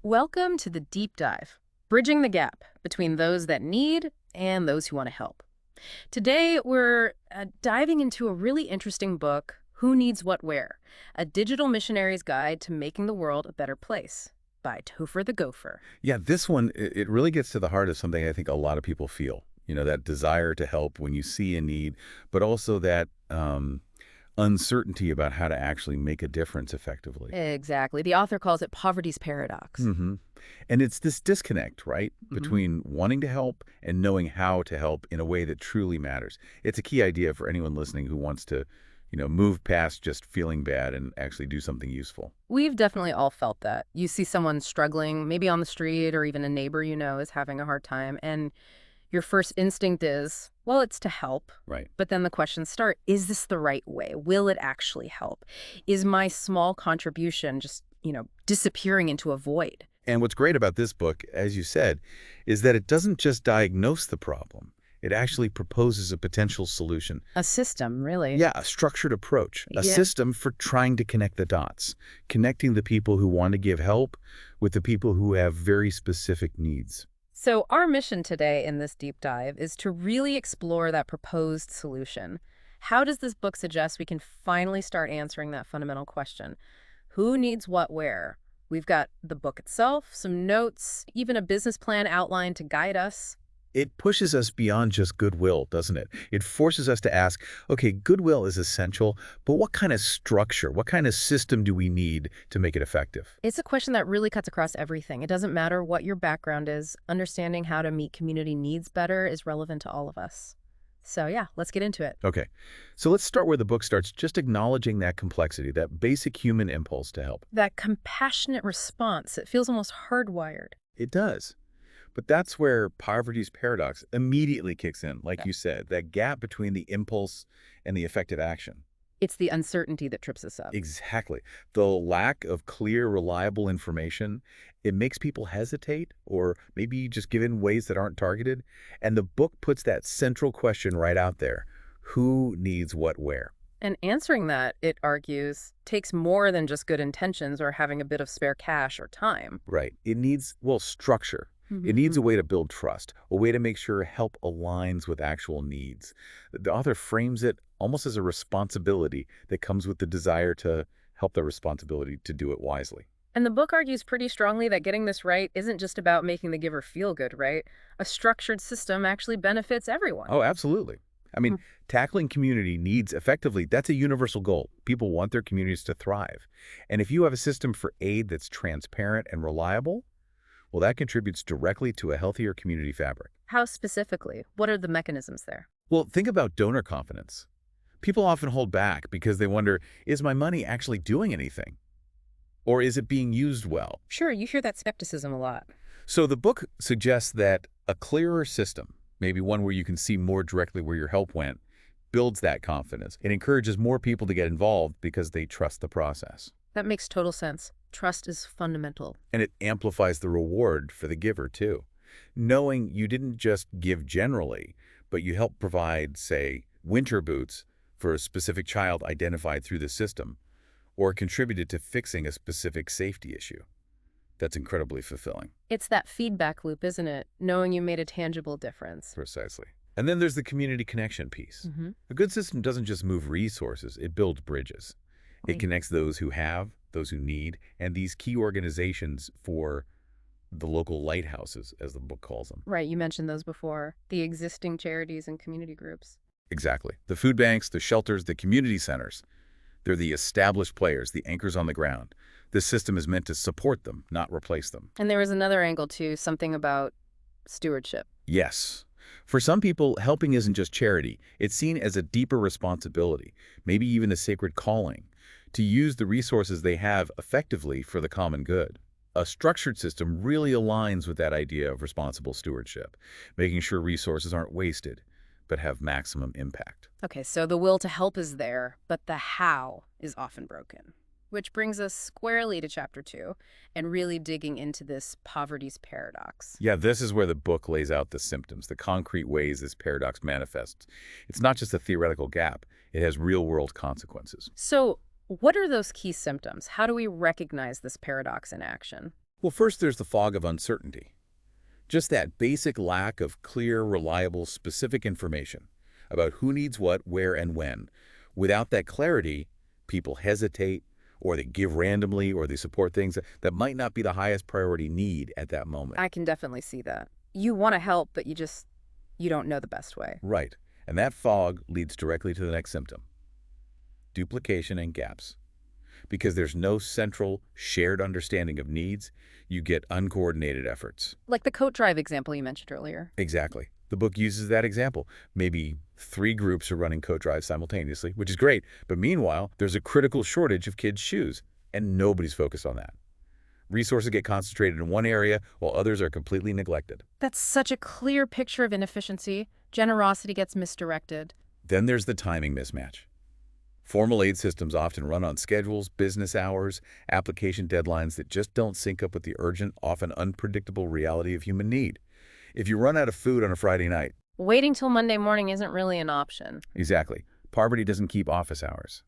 Welcome to the deep dive, bridging the gap between those that need and those who want to help. Today, we're diving into a really interesting book, Who Needs What Where? A Digital Missionary's Guide to Making the World a Better Place by Topher the Gopher. Yeah, this one, it really gets to the heart of something I think a lot of people feel. That desire to help when you see a need, but also that uncertainty about how to actually make a difference effectively. Exactly. The author calls it poverty's paradox. hmm And it's this disconnect, right, Mhm. between wanting to help and knowing how to help in a way that truly matters. It's a key idea for anyone listening who wants to, move past just feeling bad and actually do something useful. We've definitely all felt that. You see someone struggling, maybe on the street, or even a neighbor you know is having a hard time, and your first instinct is, well, it's to help. Right. But then the questions start, is this the right way? Will it actually help? Is my small contribution just, disappearing into a void? And what's great about this book, as you said, is that it doesn't just diagnose the problem. It actually proposes a potential solution. A system, really. Yeah, a structured approach, a Yeah. system for trying to connect the dots, connecting the people who want to give help with the people who have very specific needs. So our mission today in this deep dive is to really explore that proposed solution. How does this book suggest we can finally start answering that fundamental question? Who needs what where? We've got the book itself, some notes, even a business plan outline to guide us. It pushes us beyond just goodwill, doesn't it? It forces us to ask, okay, goodwill is essential, but what kind of structure, what kind of system do we need to make it effective? It's a question that really cuts across everything. It doesn't matter what your background is. Understanding how to meet community needs better is relevant to all of us. So yeah, let's get into it. Okay, so let's start where the book starts, just acknowledging that complexity, that basic human impulse to help. That compassionate response, it feels almost hardwired. It does. But that's where poverty's paradox immediately kicks in, like you said, that gap between the impulse and the effective action. It's the uncertainty that trips us up. Exactly. The lack of clear, reliable information, it makes people hesitate or maybe just give in ways that aren't targeted. And the book puts that central question right out there. Who needs what where? And answering that, it argues, takes more than just good intentions or having a bit of spare cash or time. Right. It needs, well, structure. It needs Mhm. a way to build trust, a way to make sure help aligns with actual needs. The author frames it almost as a responsibility that comes with the desire to help the responsibility to do it wisely. And the book argues pretty strongly that getting this right isn't just about making the giver feel good, right? A structured system actually benefits everyone. Oh, absolutely. I mean, Hmm. tackling community needs effectively, that's a universal goal. People want their communities to thrive. And if you have a system for aid that's transparent and reliable, well, that contributes directly to a healthier community fabric. How specifically? What are the mechanisms there? Well, think about donor confidence. People often hold back because they wonder, is my money actually doing anything? Or is it being used well? Sure, you hear that skepticism a lot. So the book suggests that a clearer system, maybe one where you can see more directly where your help went, builds that confidence. It encourages more people to get involved because they trust the process. That makes total sense. Trust is fundamental. And it amplifies the reward for the giver, too. Knowing you didn't just give generally, but you helped provide, say, winter boots for a specific child identified through the system, or contributed to fixing a specific safety issue. That's incredibly fulfilling. It's that feedback loop, isn't it? Knowing you made a tangible difference. Precisely. And then there's the community connection piece. Hmm. A good system doesn't just move resources, it builds bridges. It Right. connects those who have, those who need, and these key organizations for the local lighthouses, as the book calls them. Right, you mentioned those before. The existing charities and community groups. Exactly. The food banks, the shelters, the community centers. They're the established players, the anchors on the ground. This system is meant to support them, not replace them. And there was another angle too, something about stewardship. Yes. For some people, helping isn't just charity. It's seen as a deeper responsibility, maybe even a sacred calling, to use the resources they have effectively for the common good. A structured system really aligns with that idea of responsible stewardship, making sure resources aren't wasted, but have maximum impact. Okay, so the will to help is there, but the how is often broken. Which brings us squarely to chapter 2 and really digging into this poverty's paradox. Yeah, this is where the book lays out the symptoms, the concrete ways this paradox manifests. It's not just a theoretical gap, it has real-world consequences. So, what are those key symptoms? How do we recognize this paradox in action? Well, first there's the fog of uncertainty. Just that basic lack of clear, reliable, specific information about who needs what, where, and when. Without that clarity, people hesitate, or they give randomly, or they support things that might not be the highest priority need at that moment. I can definitely see that. You want to help, but you don't know the best way. Right. And that fog leads directly to the next symptom: duplication and gaps. Because there's no central, shared understanding of needs, you get uncoordinated efforts. Like the coat drive example you mentioned earlier. Exactly. The book uses that example. Maybe 3 groups are running coat drives simultaneously, which is great, but meanwhile, there's a critical shortage of kids' shoes, and nobody's focused on that. Resources get concentrated in one area while others are completely neglected. That's such a clear picture of inefficiency. Generosity gets misdirected. Then there's the timing mismatch. Formal aid systems often run on schedules, business hours, application deadlines that just don't sync up with the urgent, often unpredictable reality of human need. If you run out of food on a Friday night— Waiting till Monday morning isn't really an option. Exactly. Poverty doesn't keep office hours.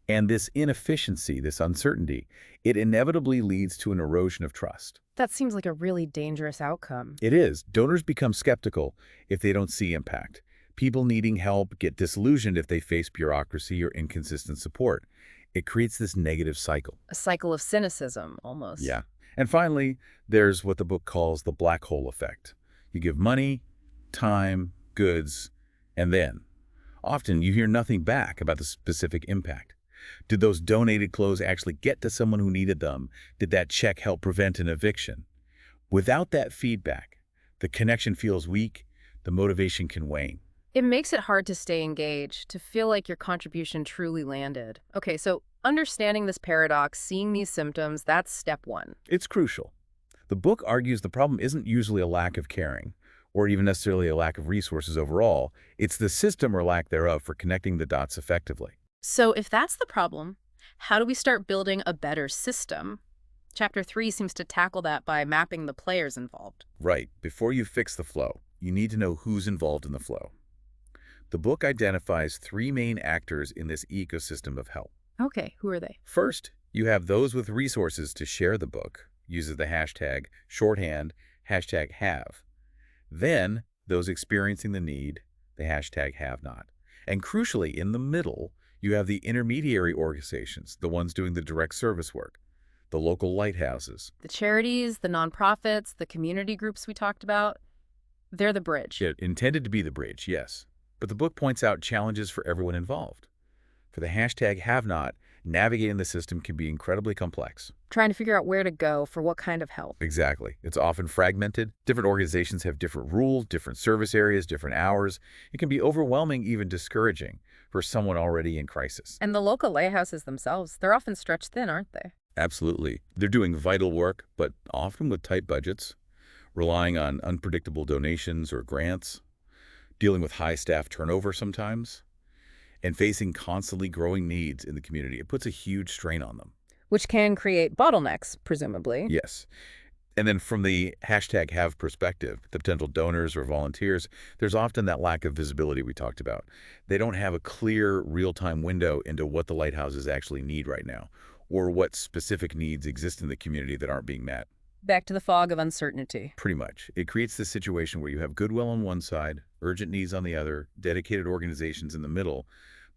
And this inefficiency, this uncertainty, it inevitably leads to an erosion of trust. That seems like a really dangerous outcome. It is. Donors become skeptical if they don't see impact. People needing help get disillusioned if they face bureaucracy or inconsistent support. It creates this negative cycle. A cycle of cynicism, almost. Yeah. And finally, there's what the book calls the black hole effect. You give money, time, goods, and then often you hear nothing back about the specific impact. Did those donated clothes actually get to someone who needed them? Did that check help prevent an eviction? Without that feedback, the connection feels weak, the motivation can wane. It makes it hard to stay engaged, to feel like your contribution truly landed. Okay, so understanding this paradox, seeing these symptoms, that's step one. It's crucial. The book argues the problem isn't usually a lack of caring, or even necessarily a lack of resources overall. It's the system or lack thereof for connecting the dots effectively. So if that's the problem, how do we start building a better system? Chapter 3 seems to tackle that by mapping the players involved. Right. Before you fix the flow, you need to know who's involved in the flow. The book identifies 3 main actors in this ecosystem of help. Okay, who are they? First, you have those with resources to share the book, uses the hashtag shorthand, #have. Then, those experiencing the need, the hashtag have not. And crucially, in the middle, you have the intermediary organizations, the ones doing the direct service work, the local lighthouses. The charities, the nonprofits, the community groups we talked about, they're the bridge. It intended to be the bridge, yes. But the book points out challenges for everyone involved. For the hashtag have not, navigating the system can be incredibly complex. Trying to figure out where to go for what kind of help. Exactly. It's often fragmented. Different organizations have different rules, different service areas, different hours. It can be overwhelming, even discouraging for someone already in crisis. And the local lighthouses themselves, they're often stretched thin, aren't they? Absolutely. They're doing vital work, but often with tight budgets, relying on unpredictable donations or grants, dealing with high staff turnover sometimes, and facing constantly growing needs in the community. It puts a huge strain on them. Which can create bottlenecks, presumably. Yes. And then from the hashtag have perspective, the potential donors or volunteers, there's often that lack of visibility we talked about. They don't have a clear real-time window into what the lighthouses actually need right now, or what specific needs exist in the community that aren't being met. Back to the fog of uncertainty. Pretty much. It creates this situation where you have goodwill on one side, urgent needs on the other, dedicated organizations in the middle,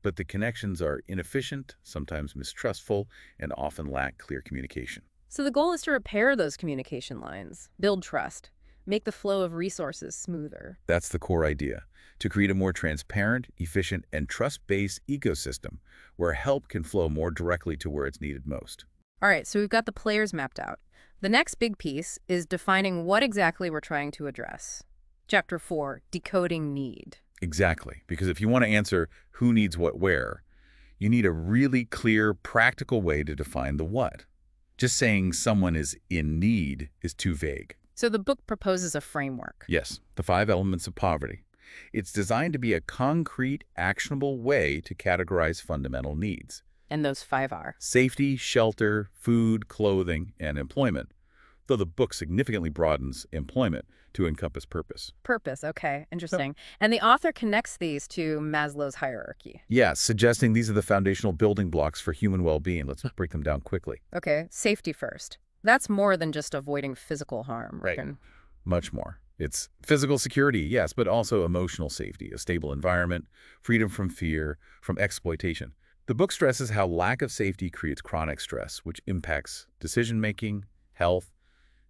but the connections are inefficient, sometimes mistrustful, and often lack clear communication. So the goal is to repair those communication lines, build trust, make the flow of resources smoother. That's the core idea, to create a more transparent, efficient, and trust-based ecosystem where help can flow more directly to where it's needed most. All right, so we've got the players mapped out. The next big piece is defining what exactly we're trying to address. Chapter 4, Decoding Need. Exactly, because if you want to answer who needs what where, you need a really clear, practical way to define the what. Just saying someone is in need is too vague. So the book proposes a framework. Yes, the 5 elements of poverty. It's designed to be a concrete, actionable way to categorize fundamental needs. And those 5 are? Safety, shelter, food, clothing, and employment, though the book significantly broadens employment to encompass purpose. Purpose, okay, interesting. And the author connects these to Maslow's hierarchy. Yeah, suggesting these are the foundational building blocks for human well-being. Let's break them down quickly. Okay, safety first. That's more than just avoiding physical harm. Right. Much more. It's physical security, yes, but also emotional safety, a stable environment, freedom from fear, from exploitation. The book stresses how lack of safety creates chronic stress, which impacts decision-making, health,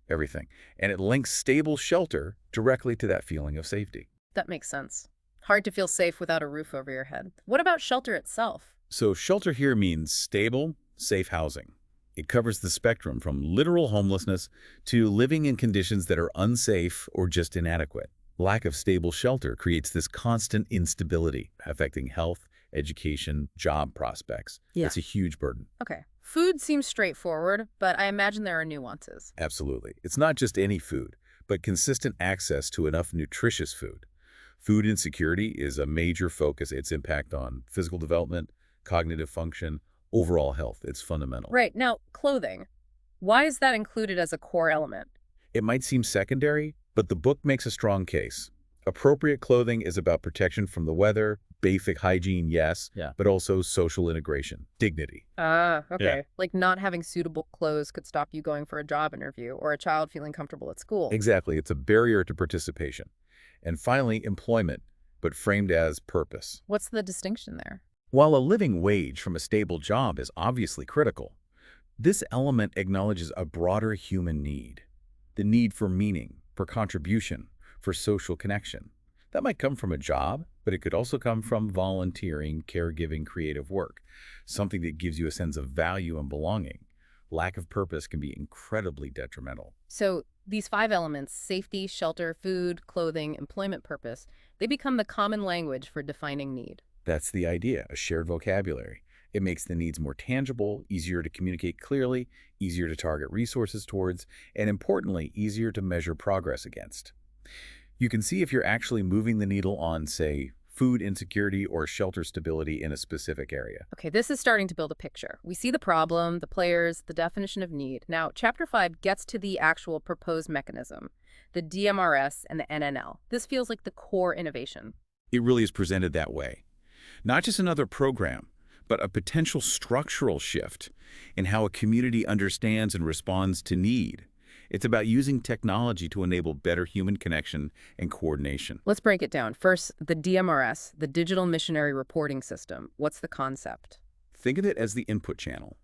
everything. And it links stable shelter directly to that feeling of safety. That makes sense. Hard to feel safe without a roof over your head. What about shelter itself? So shelter here means stable, safe housing. It covers the spectrum from literal homelessness to living in conditions that are unsafe or just inadequate. Lack of stable shelter creates this constant instability, affecting health, education, job prospects. Yeah. It's a huge burden. Okay. Food seems straightforward, but I imagine there are nuances. Absolutely. It's not just any food, but consistent access to enough nutritious food. Food insecurity is a major focus. Its impact on physical development, cognitive function, overall health. It's fundamental. Right. Now, clothing. Why is that included as a core element? It might seem secondary, but the book makes a strong case. Appropriate clothing is about protection from the weather, basic hygiene, yes, but also social integration, dignity. Ah, okay. Yeah. Like not having suitable clothes could stop you going for a job interview or a child feeling comfortable at school. Exactly. It's a barrier to participation. And finally, employment, but framed as purpose. What's the distinction there? While a living wage from a stable job is obviously critical, this element acknowledges a broader human need. The need for meaning, for contribution, for social connection. That might come from a job, but it could also come from volunteering, caregiving, creative work, something that gives you a sense of value and belonging. Lack of purpose can be incredibly detrimental. So these 5 elements, safety, shelter, food, clothing, employment purpose, they become the common language for defining need. That's the idea, a shared vocabulary. It makes the needs more tangible, easier to communicate clearly, easier to target resources towards, and importantly, easier to measure progress against. You can see if you're actually moving the needle on, say, food insecurity or shelter stability in a specific area. Okay, this is starting to build a picture. We see the problem, the players, the definition of need. Now, Chapter 5 gets to the actual proposed mechanism, the DMRS and the NNL. This feels like the core innovation. It really is presented that way. Not just another program, but a potential structural shift in how a community understands and responds to need. It's about using technology to enable better human connection and coordination. Let's break it down. First, the DMRS, the Digital Missionary Reporting System. What's the concept? Think of it as the input channel.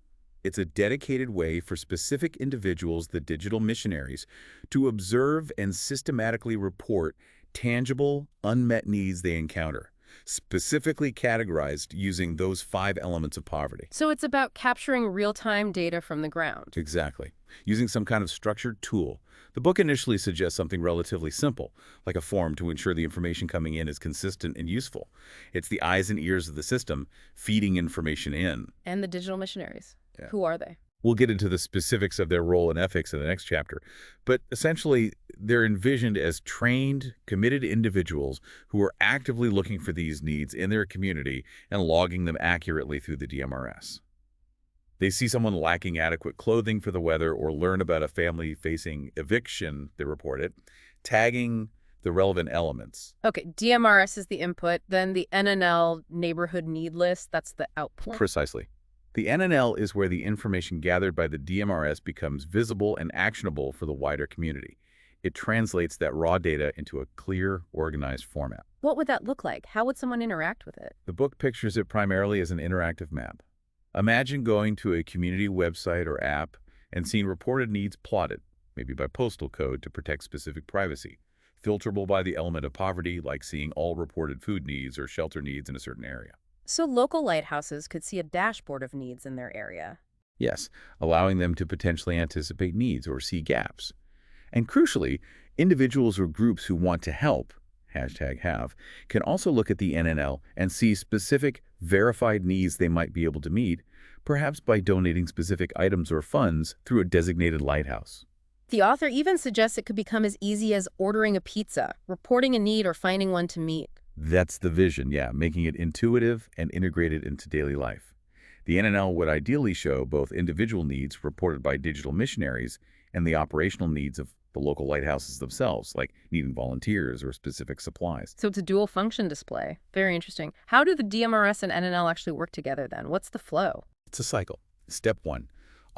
It's a dedicated way for specific individuals, the digital missionaries, to observe and systematically report tangible, unmet needs they encounter, specifically categorized using those 5 elements of poverty. So it's about capturing real-time data from the ground. Exactly. Using some kind of structured tool. The book initially suggests something relatively simple, like a form to ensure the information coming in is consistent and useful. It's the eyes and ears of the system feeding information in. And the digital missionaries. Yeah. Who are they? We'll get into the specifics of their role and ethics in the next chapter, but essentially they're envisioned as trained, committed individuals who are actively looking for these needs in their community and logging them accurately through the DMRS. They see someone lacking adequate clothing for the weather or learn about a family facing eviction, they report it, tagging the relevant elements. Okay, DMRS is the input, then the NNL neighborhood need list, that's the output. Precisely. The NNL is where the information gathered by the DMRS becomes visible and actionable for the wider community. It translates that raw data into a clear, organized format. What would that look like? How would someone interact with it? The book pictures it primarily as an interactive map. Imagine going to a community website or app and seeing reported needs plotted, maybe by postal code to protect specific privacy, filterable by the element of poverty, like seeing all reported food needs or shelter needs in a certain area. So local lighthouses could see a dashboard of needs in their area. Yes, allowing them to potentially anticipate needs or see gaps. And crucially, individuals or groups who want to help, #have, can also look at the NNL and see specific, verified needs they might be able to meet, perhaps by donating specific items or funds through a designated lighthouse. The author even suggests it could become as easy as ordering a pizza, reporting a need, or finding one to meet. That's the vision, yeah, making it intuitive and integrated into daily life. The NNL would ideally show both individual needs reported by digital missionaries and the operational needs of the local lighthouses themselves, like needing volunteers or specific supplies. So it's a dual function display. Very interesting. How do the DMRS and NNL actually work together then? What's the flow? It's a cycle. Step 1,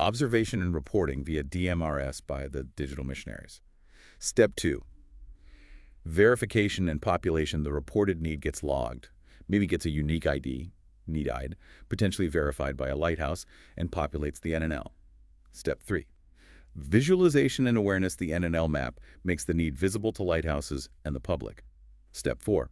Observation and reporting via DMRS by the digital missionaries. Step 2. Verification and population. The reported need gets logged, maybe gets a unique ID, need-ID, potentially verified by a lighthouse, and populates the NNL. Step 3. Visualization and awareness. The NNL map makes the need visible to lighthouses and the public. Step 4.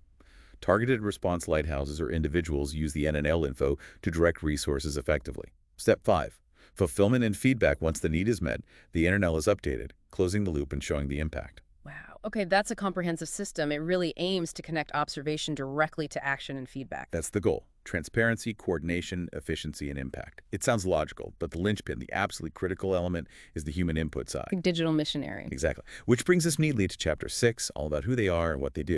Targeted response. Lighthouses or individuals use the NNL info to direct resources effectively. Step 5. Fulfillment and feedback. Once the need is met, the NNL is updated, closing the loop and showing the impact. Wow. Okay, that's a comprehensive system. It really aims to connect observation directly to action and feedback. That's the goal. Transparency, coordination, efficiency, and impact. It sounds logical, but the linchpin, the absolutely critical element, is the human input side. Digital missionary. Exactly. Which brings us neatly to Chapter 6, all about who they are and what they do.